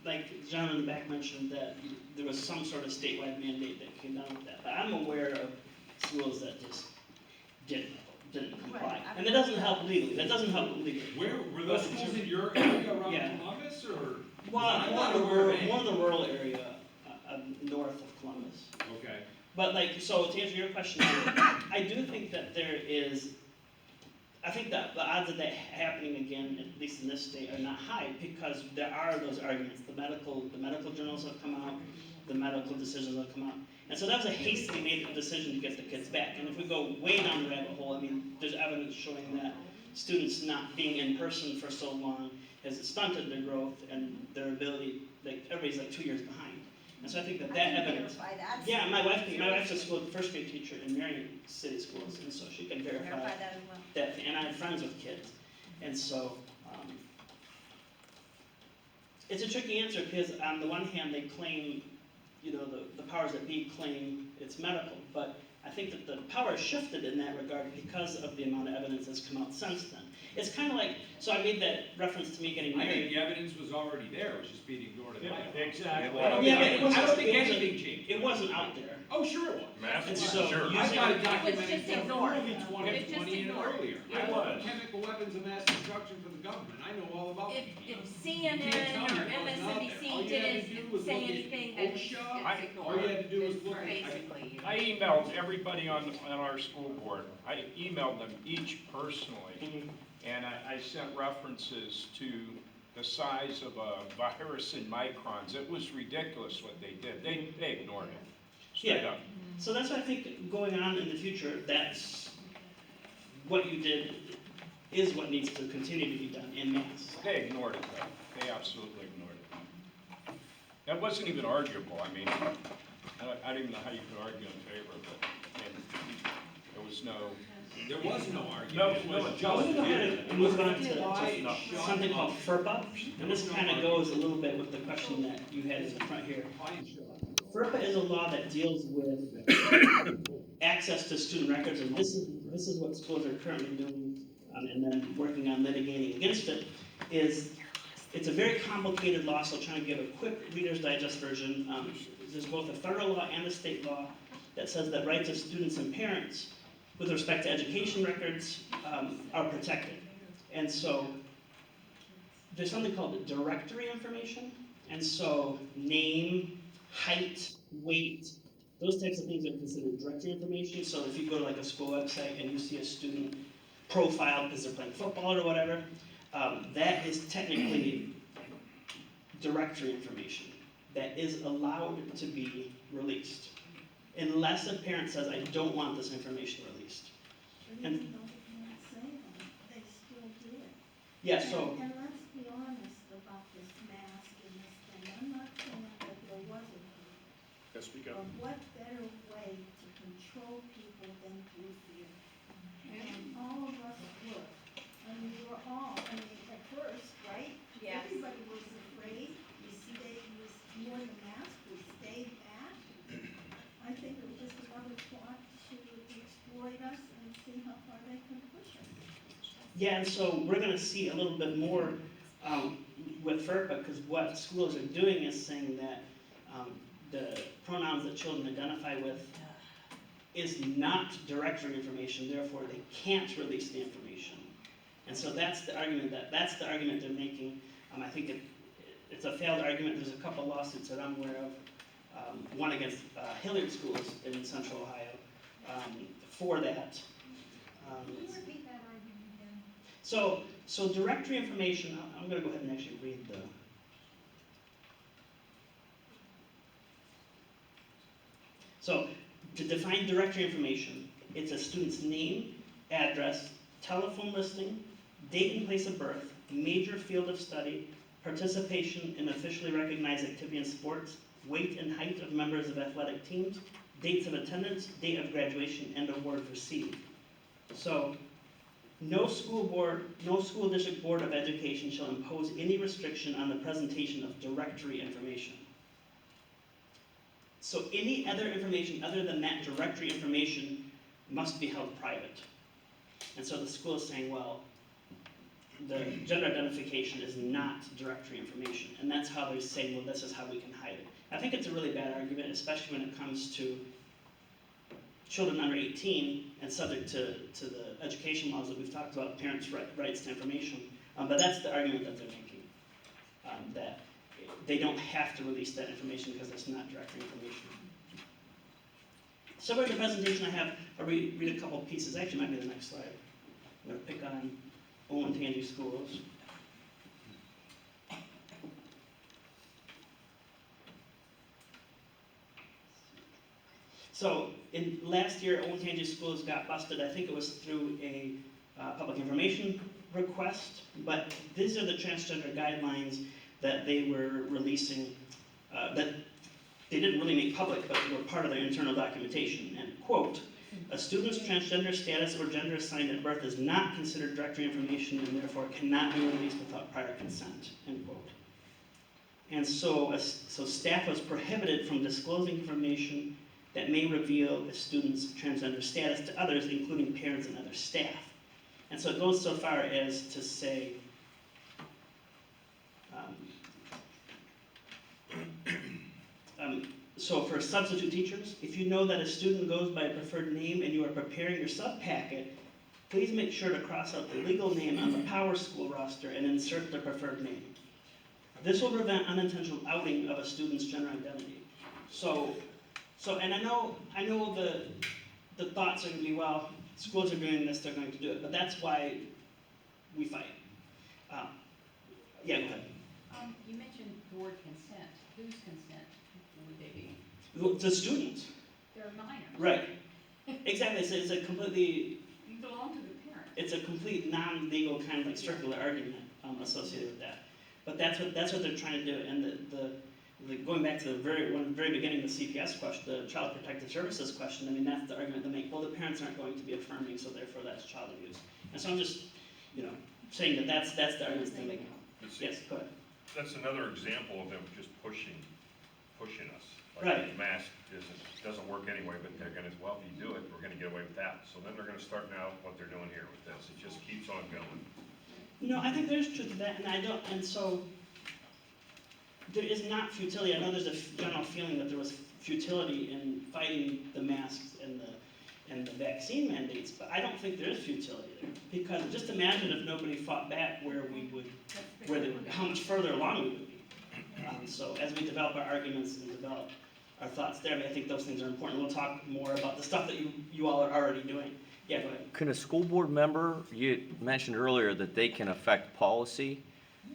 like the gentleman in the back mentioned that there was some sort of statewide mandate that came down with that, but I'm aware of schools that just didn't comply. Right. And it doesn't help legally, that doesn't help legally. Where, were those schools in your area around Yeah. Columbus, or? Well, I'm more not of the aware of rural, any. more of the rural area, north of Columbus. Okay. But like, so to answer your question, I do think that there is, I think that the odds of that happening again, at least in this state, are not high, because there are those arguments. The medical journals have come out, the medical decisions have come out. And so that was a hastily made decision to get the kids back. And if we go way down the rabbit hole, I mean, there's evidence showing that students not being in person for so long has stunted their growth and their ability, like, everybody's like 2 years behind. And so I think that that evidence. Verify that. Yeah, my wife's a school, first grade teacher in Marion City Schools, and so she can verify Verify that as well. that, and I have friends with kids. And so, it's a tricky answer, because on the one hand, they claim, you know, the powers that be claim it's medical, but I think that the power shifted in that regard because of the amount of evidence that's come out since then. It's kind of like, so I made that reference to me getting I think married. the evidence was already there, it was just being ignored in life. Exactly. I don't Yeah, think, but it I don't think wasn't- anything changed. It wasn't out there. Oh, sure it was. And so, Sure. using- I got it It was documented just from ignored. early It was 2020 just and ignored. earlier. It I work was. chemical weapons of mass destruction for the government, I know all about it. If You can't CNN tell or me it wasn't out there. All MSNBC you had to didn't do was say look at anything, then it's OSHA. All you ignored. had to do was look at- Basically. I emailed everybody on our school board. I emailed them each personally, Mhm. and I sent references to the size of a virus in microns. It was ridiculous what they did. They ignored it, straight Yeah. up. So that's what I think going on in the future, that's what you did is what needs to continue to be done en masse. They ignored it, though. They absolutely ignored it. That wasn't even arguable. I mean, I don't even know how you could argue in favor of it. And there was no, There was no argument, No, it was no, just. I was gonna go ahead and move on Why to no. shut something called up? FERPA, and this kind of goes a little bit with the question that you had in the front here. Why shut up? FERPA is a law that deals with access to student records, and this is what schools are currently doing, and then working on litigating against it, is it's a very complicated law, so I'm trying to give a quick Reader's Digest version. There's both a federal law and a state law that says that rights of students and parents with respect to education records are protected. And so there's something called directory information, and so name, height, weight, those types of things are considered directory information. So if you go to like a school website and you see a student profile because they're playing football or whatever, that is technically directory information that is allowed to be released, unless a parent says, I don't want this information released. But even though the parents say that, they still do it. Yeah, so, And let's be honest about this mask and this thing, I'm not saying that there wasn't, yes, we but what better way to control people than through fear? And all of us were, I mean, we were all, I mean, at first, right? Yes. Everybody was afraid, you see, they wore the mask, we stayed back. I think it was just another plot to exploit us and see how far they can push us. yeah, and so we're gonna see a little bit more with FERPA, because what schools are doing is saying that the pronouns that children identify with is not directory information, therefore they can't release the information. And so that's the argument they're making. I think it's a failed argument. There's a couple lawsuits that I'm aware of. One against Hilliard schools in central Ohio for that. Can you repeat that argument again? So directory information, I'm going to go ahead and actually read the. So to define directory information, it's a student's name, address, telephone listing, date and place of birth, major field of study, participation in officially recognized activity and sports, weight and height of members of athletic teams, dates of attendance, date of graduation, and award received. So, no school district board of education shall impose any restriction on the presentation of directory information. So any other information other than that directory information must be held private. And so the school is saying, well, the gender identification is not directory information, and that's how they're saying, well, this is how we can hide it. I think it's a really bad argument, especially when it comes to children under 18 and subject to the education laws that we've talked about, parents' rights to information. But that's the argument that they're making, that they don't have to release that information because it's not directory information. So in the presentation I have, I'll read a couple pieces. Actually, might be the next slide. I'm going to pick on Olentangy schools. So in last year, Olentangy schools got busted. I think it was through a public information request, but these are the transgender guidelines that they were releasing, that they didn't really make public, but were part of their internal documentation. And quote, a student's transgender status or gender assigned at birth is not considered directory information and therefore cannot be released without prior consent, end quote. And so staff was prohibited from disclosing information that may reveal a student's transgender status to others, including parents and other staff. And so it goes so far as to say, so for substitute teachers, if you know that a student goes by a preferred name and you are preparing your sub-packet, please make sure to cross out the legal name on the Power School roster and insert the preferred name. This will prevent unintentional outing of a student's gender identity. And I know the thoughts are going to be, well, schools are doing this, they're going to do it, but that's why we fight. Yeah, go ahead. You mentioned the word consent. Whose consent would they be? The students. They're minors. Right. Exactly. It's a completely. You belong to the parent. It's a complete non-legal kind of like circular argument associated with that. But that's what they're trying to do. And the going back to the very beginning of the CPS question, the Child Protective Services question. I mean, that's the argument they make. Well, the parents aren't going to be affirming, so therefore that's child abuse. And so I'm just, saying that's the argument they make. Yes, go ahead. That's another example of them just pushing us. Like Right. the mask doesn't work anyway, but they're gonna, well, if you do it, we're gonna get away with that. So then they're gonna start now what they're doing here with this. It just keeps on going. I think there's truth to that, and so there is not futility. I know there's a general feeling that there was futility in fighting the masks and the vaccine mandates, but I don't think there is futility there. Because just imagine if nobody fought back how much further along we would be. So as we develop our arguments and develop our thoughts there, I think those things are important. We'll talk more about the stuff that you all are already doing. Yeah, go ahead. Can a school board member, you mentioned earlier that they can affect policy,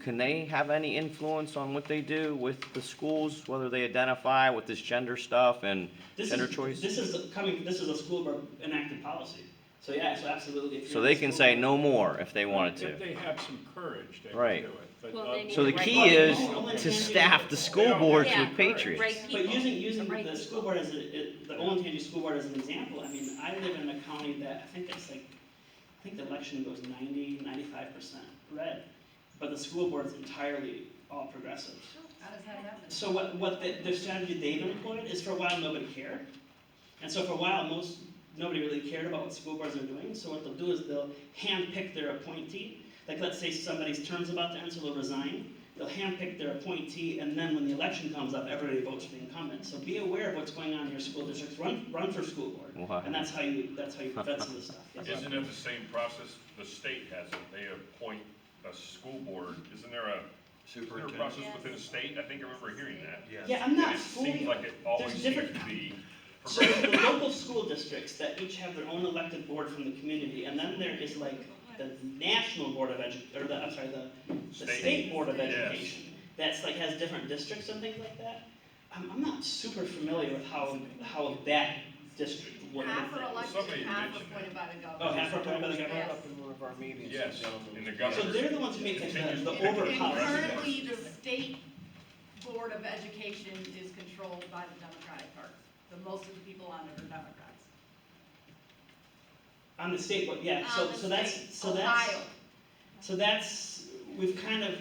can they have any influence on what they do with the schools, whether they identify with this gender stuff and gender choice? This is a school board enacted policy. So yeah, so absolutely. If So you're they in the can school say board- no more if they wanted If to. they have some courage, they Right. would do it. But, Well, they need So the the right key is people. to staff the school boards Yeah, with patriots. right But people. using Right the school board the Olentangy School Board as an example, I mean, I live in a county that I think the election goes 95% red, but the school board's entirely all progressive. How does that happen? So what the strategy they've employed is for a while nobody cared, and so for a while nobody really cared about what school boards are doing. So what they'll do is they'll handpick their appointee. Like let's say somebody's term's about to end, so they'll resign. They'll handpick their appointee, and then when the election comes up, everybody votes for the incumbent. So be aware of what's going on in your school districts. Run for school board, Wow. and that's how you vet some of this stuff. Yes. Isn't it the same process the state has it? They appoint a school board. Isn't there a process within the state? I think I remember hearing that. Yeah, I'm not And it fully. seems like it always there's seems different- to be So there's the local school districts that each have their own elected board from the community, and then there is like the national board of the state board of Yes. education. That's like has different districts and things like that. I'm not super familiar with how that district works. Half are Somebody elected, half mentioned appointed by the Oh, government. half are appointed by the Brought government. up in one of our meetings. Yes, in the So government. they're the ones who make like Continues the to pick over it. policy. Currently, the state board of education is controlled by the Democratic Party. Most of the people on it are Democrats. On the state board, yeah. On the state. Ohio. So that's we've kind of,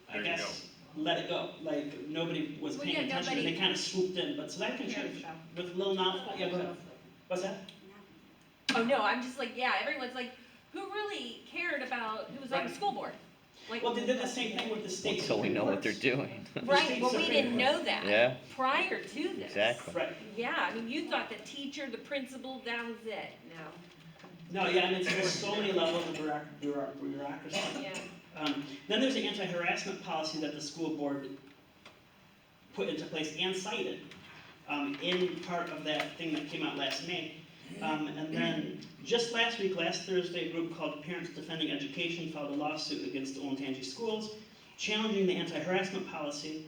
I There you guess, let it go. Like nobody was Well, paying yeah, attention, and they nobody- kind of swooped in. But so that can change with little knowledge. Yeah, go ahead. What's that? Oh, no, I'm just like, yeah, everyone's like, who really cared about who was on the Right. school board? Like, Well, they did the same thing with the state. Until we know what they're Supreme doing. right, state well, we Supreme didn't Court. know that. Yeah. Prior to this. Exactly. Right. Yeah, I mean, you thought the teacher, the principal, that was it. No. No, yeah, I mean, there's so many levels of bureaucracy. Yeah. Then there's the anti-harassment policy that the school board put into place and cited in part of that thing that came out last May. And then just last week, last Thursday, a group called Parents Defending Education filed a lawsuit against Olentangy Schools, challenging the anti-harassment policy,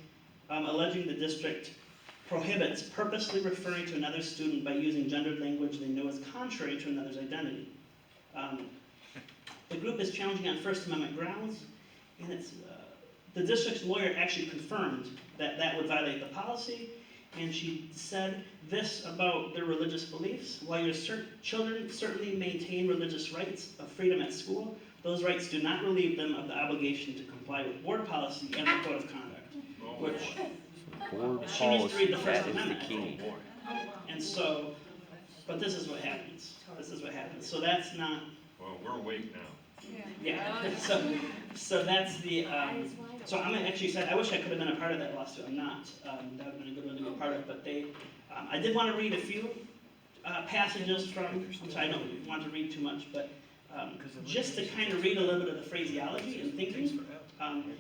alleging the district prohibits purposely referring to another student by using gendered language they know is contrary to another's identity. The group is challenging on First Amendment grounds, and it's, the district's lawyer actually confirmed that that would violate the policy, and she said this about their religious beliefs: while your children certainly maintain religious rights of freedom at school, those rights do not relieve them of the obligation to comply with board policy and the code of conduct. Which, Board she needs to read policy, the First that is the Amendment, I key. think. And so, but this is what happens. This is what happens. So that's not, Well, we're awake now. yeah. So that's the, so I'm actually excited. I wish I could have been a part of that lawsuit. I'm not. That would have been a good one to be a part of. But they, I did want to read a few passages from, I'm sorry, I don't want to read too much, but just to kind of read a little bit of the phraseology and thinking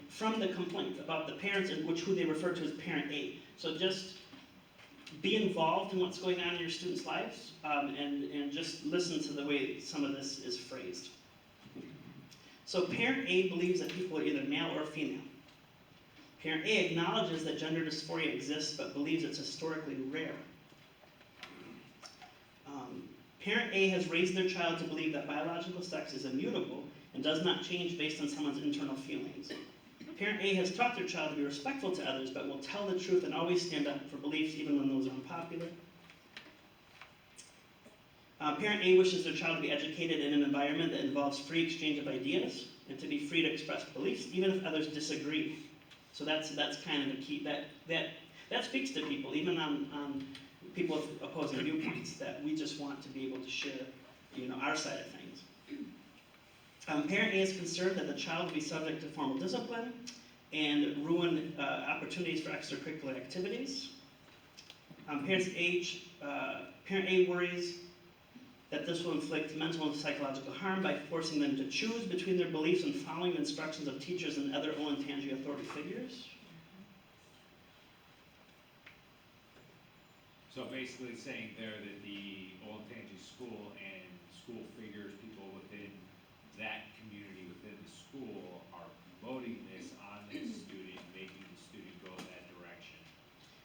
from the complaint about the parents and who they refer to as parent A. So just be involved in what's going on in your students' lives, and just listen to the way some of this is phrased. So parent A believes that people are either male or female. Parent A acknowledges that gender dysphoria exists, but believes it's historically rare. Parent A has raised their child to believe that biological sex is immutable and does not change based on someone's internal feelings. Parent A has taught their child to be respectful to others, but will tell the truth and always stand up for beliefs even when those are unpopular. Parent A wishes their child to be educated in an environment that involves free exchange of ideas and to be free to express beliefs, even if others disagree. So that's kind of the key. That speaks to people, even on people with opposing viewpoints, that we just want to be able to share, our side of things. Parent A is concerned that the child will be subject to formal discipline and ruin opportunities for extracurricular activities. Parent A worries that this will inflict mental and psychological harm by forcing them to choose between their beliefs and following the instructions of teachers and other Olentangy authority figures. So basically saying there that the Olentangy school and school figures, people within that community, within the school, are promoting this on this student, making the student go that direction.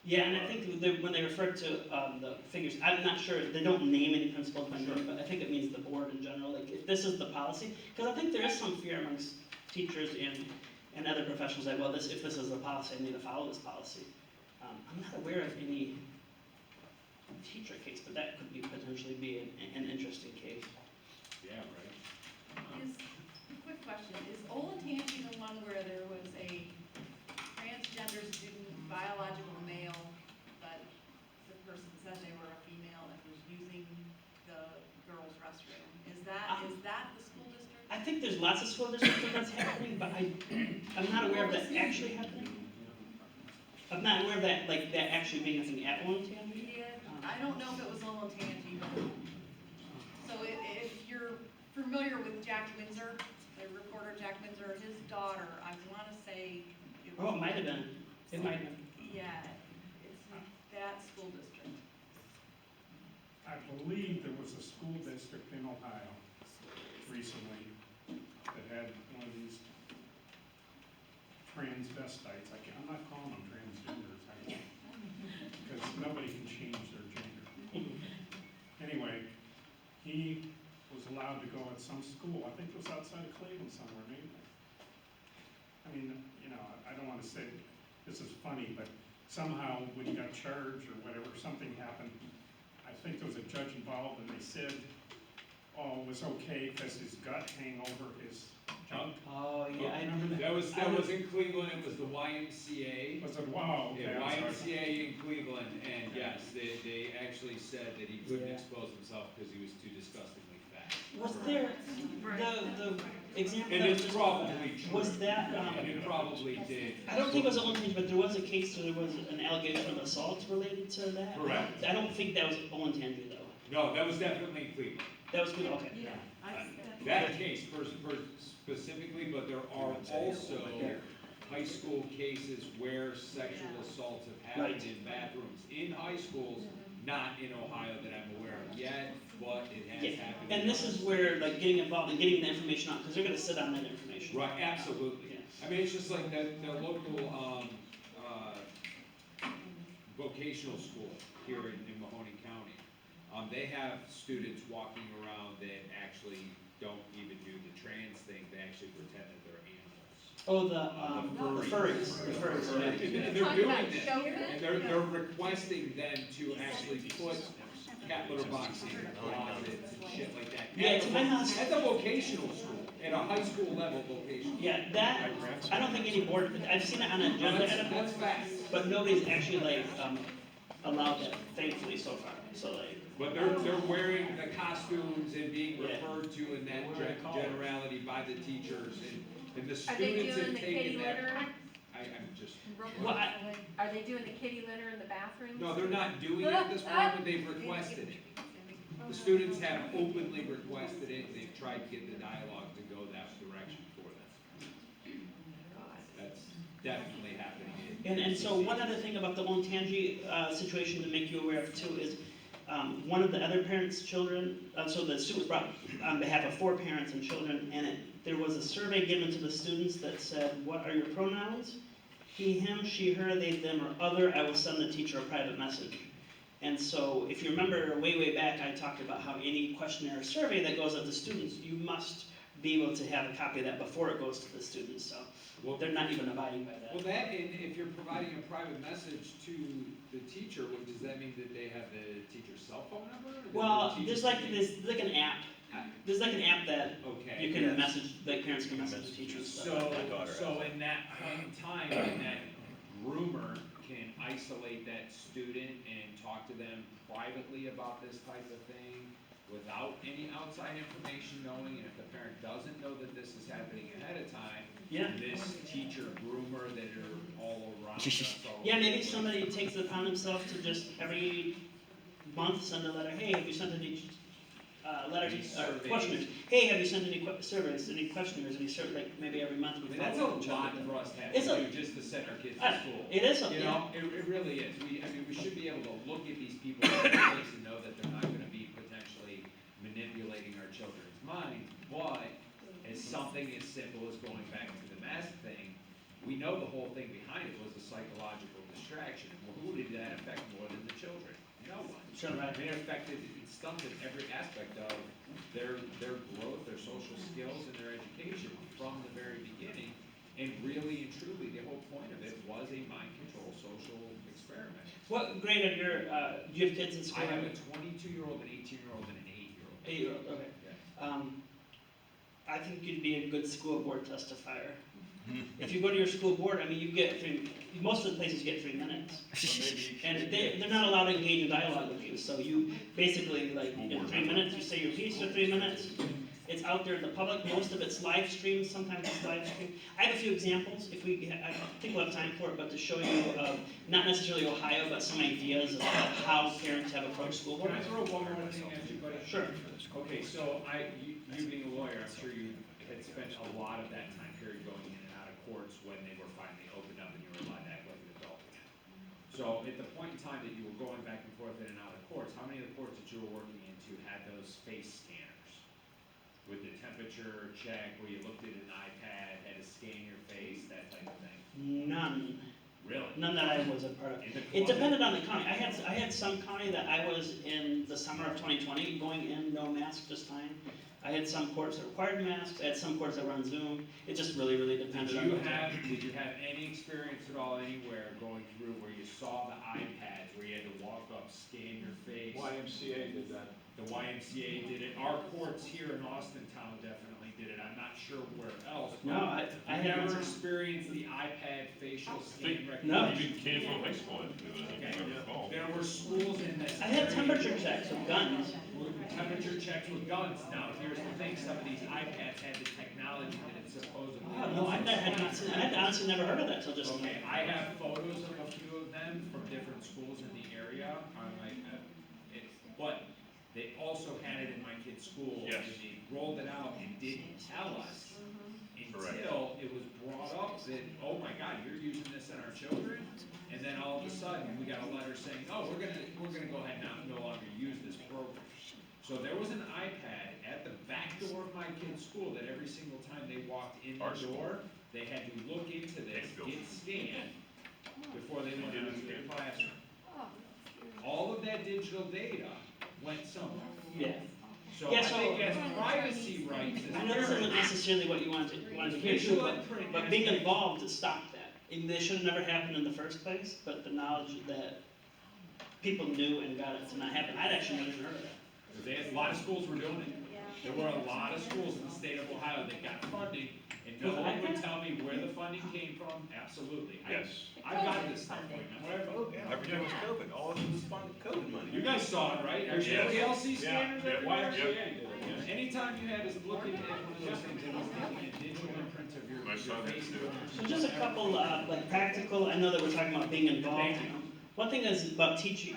Yeah, and I think when they refer to the figures, I'm not sure, they don't name any principals by name, but I think it means the board in general, like if this is the policy, because I think there is some fear amongst teachers and other professionals that, well, if this is the policy, I need to follow this policy. I'm not aware of any teacher case, but that could potentially be an interesting case. Yeah, right. Quick question, is Olentangy the one where there was a transgender student, biological male, but the person said they were a female and was using the girls' restroom? Is that the school district? I think there's lots of school districts where that's happening, but I'm not aware of that actually happening. I'm not aware of that, like, that actually being a thing at Olentangy. Yeah, I don't know if it was Olentangy, but, so if you're familiar with Jack Windsor, the reporter Jack Windsor, his daughter, I wanna say it was. Oh, it might have been. It might have. Yeah, it's that school district. I believe there was a school district in Ohio recently that had one of these transvestites. I'm not calling them transgenders, because nobody can change their gender. Anyway, he was allowed to go at some school. I think it was outside of Cleveland somewhere, maybe. I mean, I don't want to say this is funny, but somehow when he got charged or whatever, something happened. I think there was a judge involved, and they said, oh, it was okay because his gut hang over his junk. Oh, yeah, I Remember that? That was in Cleveland, it was the YMCA. Was it, wow, okay, Yeah, I'm sorry. YMCA in Cleveland, and yes, they actually said that he couldn't Yeah. expose himself because he was too disgustingly fat. Was there, the example And that it's was, probably true. was that, And it probably did. I don't think it was Olentangy, but there was a case where there was an allegation of assault related to that. Correct. I don't think that was Olentangy though. No, that was definitely in Cleveland. That was good, okay. Yeah. That case specifically, but there are also high school cases where sexual assaults have happened in bathrooms in high schools, not in Ohio that I'm aware of yet, but it has Yeah. happened. And this is where, like, getting involved and getting the information out, because they're gonna sit on that information. Right, absolutely. Yeah. I mean, it's just like the local, vocational school here in Mahoney County. They have students walking around that actually don't even do the trans thing, they actually pretend that they're animals. Oh, the furries, the furries, And yeah. they're doing this, and they're requesting them to actually put cat litter boxes in their closets and shit like that. Yeah, to my house. At the vocational school, at a high school level vocational. Yeah, that, I don't think any board, I've seen it on an No, agenda at a board, that's fact. but nobody's actually like, allowed that, thankfully so far, so like. But they're wearing the costumes and being Yeah. referred to in that generality by the teachers, and the Are they students doing have the kitty taken that. litter? I'm just, Well, Are they doing the kitty litter in the bathrooms? no, they're not doing it at this point, but they've requested it. The students have openly requested it, and they've tried to get the dialogue to go that direction for them. That's definitely happening. And so one other thing about the Olentangy, situation to make you aware of too is, one of the other parents' children, so the suit was brought on behalf of 4 parents and children, and there was a survey given to the students that said, what are your pronouns? He, him, she, her, they, them, or other, I will send the teacher a private message. And so, if you remember way back, I talked about how any questionnaire or survey that goes out to students, you must be able to have a copy of that before it goes to the students, so Well, they're not even abiding by that. Well, that, and if you're providing a private message to the teacher, does that mean that they have the teacher's cell phone number? Or Well, the there's teacher's like name? this, like an app. There's like an app that Okay. you can message, like parents can message the teachers and stuff. So in that point in time, when that groomer can isolate that student and talk to them privately about this type of thing without any outside information knowing, and if the parent doesn't know that this is happening ahead of time, Yeah. this teacher groomer that are all around us. Yeah, maybe somebody takes it upon themselves to just every month send a letter, hey, have you sent any, letters, Any or surveys. questionnaires? Hey, have you sent any surveys, any questionnaires, any like maybe every month I we mean, follow that's a up and check lot with them. for us to have It's to a- do just to send our kids I- to school. It is, You yeah. know, it really is. We should be able to look at these people in the face and know that they're not gonna be potentially manipulating our children's minds. But as something as simple as going back to the mask thing, we know the whole thing behind it was a psychological distraction. Well, who did that affect more than the children? No one. Sure, right. It affected, it stunted every aspect of their growth, their social skills, and their education from the very beginning. And really and truly, the whole point of it was a mind control social experiment. What grade are your, do you have kids in school? I have a 22-year-old, an 18-year-old, and an 8-year-old. 8-year-old, okay. I think you'd be a good school board testifier. If you go to your school board, I mean, you get most of the places get 3 minutes. And they're not allowed to engage in dialogue with you, so you basically, like, in 3 minutes, you say your piece for 3 minutes. It's out there in the public, most of it's live streamed, sometimes it's live streamed. I have a few examples, if we, I think we'll have time for it, but to show you, not necessarily Ohio, but some ideas of how parents have approached school board. Can I throw one more thing at you, buddy? Sure. Okay, so you being a lawyer, I'm sure you had spent a lot of that time period going in and out of courts when they were finally opened up and you were allowed to act like an adult again. So at the point in time that you were going back and forth in and out of courts, how many of the courts that you were working into had those face scanners? With the temperature check, where you looked at an iPad, had to scan your face, that type of thing? None. Really? None that I was a part of. In the It court? depended on the county. I had some county that I was in the summer of 2020, going in, no mask, just fine. I had some courts that required masks, I had some courts that were on Zoom. It just really depended on. Did you have any experience at all anywhere going through where you saw the iPads, where you had to walk up, scan your face? YMCA did that. the YMCA did it, our courts here in Austin town definitely did it, I'm not sure where else. No, I I've haven't never seen- experienced the iPad facial scan No. recognition. Even Canfield High School had to do it, Okay, if I recall. there were schools in this. I had area temperature checks with guns. with temperature checks with guns. Now, here's the thing, some of these iPads had the technology that it supposedly. Oh, no, I had not seen, I had honestly never heard of that till just now. Okay, I have photos of a few of them from different schools in the area, but they also had it in my kid's school. Yes. And they rolled it out and didn't tell us Correct. until it was brought up that, oh my God, you're using this on our children? And then all of a sudden, we got a letter saying, oh, we're gonna go ahead now, no longer use this program. So there was an iPad at the back door of my kid's school that every single time they walked in Our the school. door, they had to look into this, Canfield. get scanned before they went did it into in their Canfield. classroom. All of that digital data went somewhere. Yeah. So Yeah, I so- think as privacy rights as I know this isn't parents, necessarily what you wanted to hear, visual too, and print but being aspect- involved to stop that. And this should have never happened in the first place, but the knowledge that people knew and got it to not happen, I'd actually never even heard of that. a lot of schools were doing it. There were a lot of schools in the state of Ohio that got funding, and no one would tell me where the funding came from, absolutely. Yes. I've got this stuff right now, whatever. Everything was COVID, all of it was funded COVID money. You guys saw it, right? There's Yes. LC scanners Yeah, everywhere. yeah. Anytime you had us looking at one of those things, it was taking a digital imprint of your My son did face. too. So just a couple, like practical, I know that we're talking about being involved. One thing is about teaching,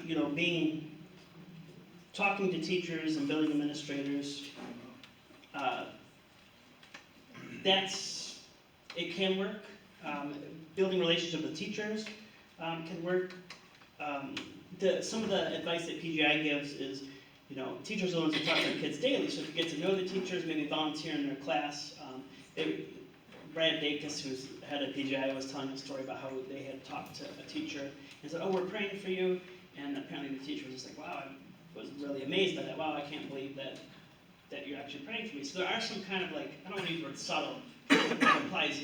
talking to teachers and building administrators. It can work. Building relationship with teachers can work. Some of the advice that PGI gives is, teachers are the ones who talk to their kids daily, so if you get to know the teachers, maybe volunteer in their class. Brad Dacus, who's head of PGI, was telling a story about how they had talked to a teacher and said, oh, we're praying for you, and apparently the teacher was just like, wow, I was really amazed by that. Wow, I can't believe that you're actually praying for me. So there are some kind of I don't want to use the word subtle, that implies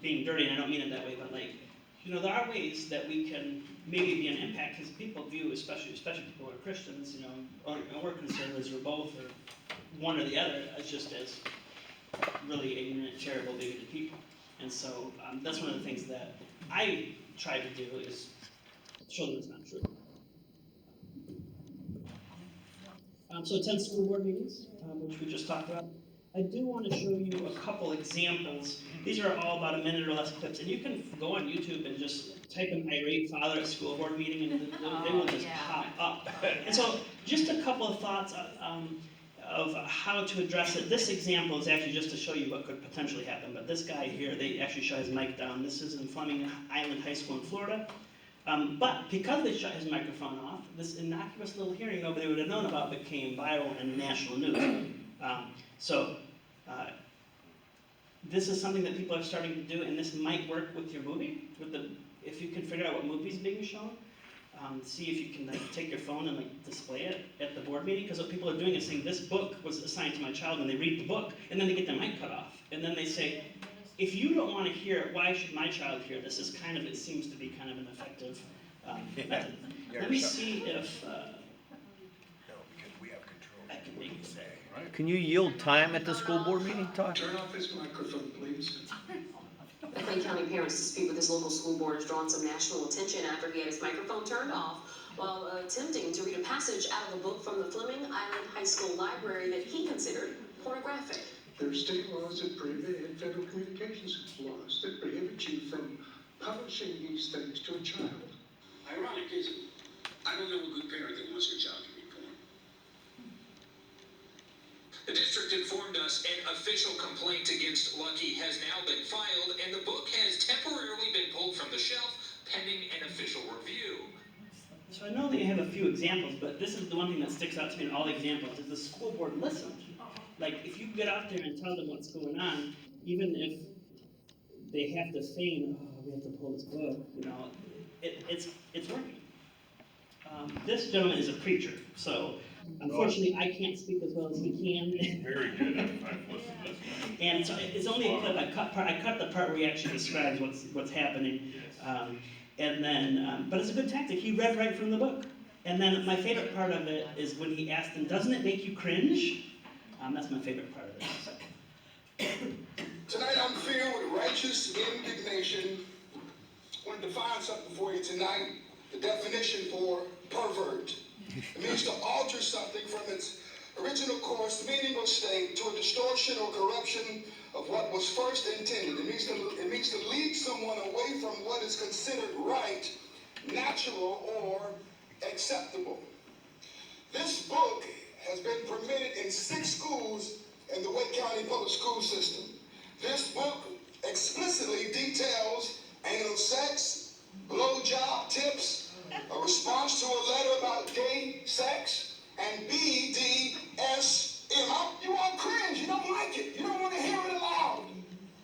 being dirty, and I don't mean it that way, but there are ways that we can maybe be an impact, because people view, especially people who are Christians, or conservatives, or both, or one or the other, as just as really ignorant, terrible, bigoted people. And so that's one of the things that I try to do, is show them it's not true. So attend school board meetings, which we just talked about. I do want to show you a couple examples. These are all about a minute or less clips, and you can go on YouTube and just type in irate father at school board meeting, and they will just pop up. And so just a couple of thoughts of how to address it. This example is actually just to show you what could potentially happen, but this guy here, they actually shut his mic down. This is in Fleming Island High School in Florida. But because they shut his microphone off, this innocuous little hearing nobody would have known about became viral in national news. This is something that people are starting to do, and this might work with your movie, if you can figure out what movie is being shown. See if you can take your phone and display it at the board meeting, because what people are doing is saying, this book was assigned to my child, and they read the book, and then they get their mic cut off, and then they say, if you don't want to hear it, why should my child hear this? It seems to be kind of an effective method. Let me see if No, because we have control I of can what make we say. Can you yield time at the school board meeting, Todd? Turn off his microphone, please. Clay County parents dispute with his local school board has drawn some national attention after he had his microphone turned off while attempting to read a passage out of a book from the Fleming Island High School library that he considered pornographic. There are state laws that prohibit, and federal communications laws that prohibit you from publishing these things to a child. Ironic, isn't it? I don't know a good parent that wants their child to read porn. The district informed us an official complaint against Lucky has now been filed, and the book has temporarily been pulled from the shelf pending an official review. So I know that you have a few examples, but this is the one thing that sticks out to me in all the examples, is the school board listened. If you get out there and tell them what's going on, even if they have to feign, oh, we have to pull this book, it's working. This gentleman is a preacher, so unfortunately I can't speak as well as he can. Very good, I've listened to this guy. And so it's only a clip, I cut the part where he actually describes what's happening. Yes. And then, but it's a good tactic, he read right from the book. And then my favorite part of it is when he asked them, doesn't it make you cringe? That's my favorite part of it. Tonight I'm filled with righteous indignation. I want to define something for you tonight. The definition for pervert. It means to alter something from its original course, meaning or state, to a distortion or corruption of what was first intended. It means to lead someone away from what is considered right, natural, or acceptable. This book has been permitted in 6 schools in the Wake County Public School System. This book explicitly details anal sex, blowjob tips, a response to a letter about gay sex, and BDSM. You want cringe, you don't like it, you don't want to hear it aloud,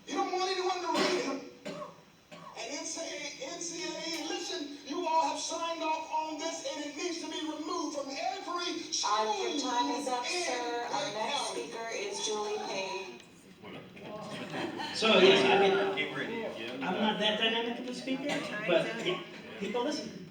you don't want anyone to read it. And NCAA, listen, you all have signed off on this and it needs to be removed from every school. Your time is up, in sir. Our Wake next County. speaker is Julie Payne. So, yes, I mean, I'm not that dynamic of a speaker, but yeah, people listen.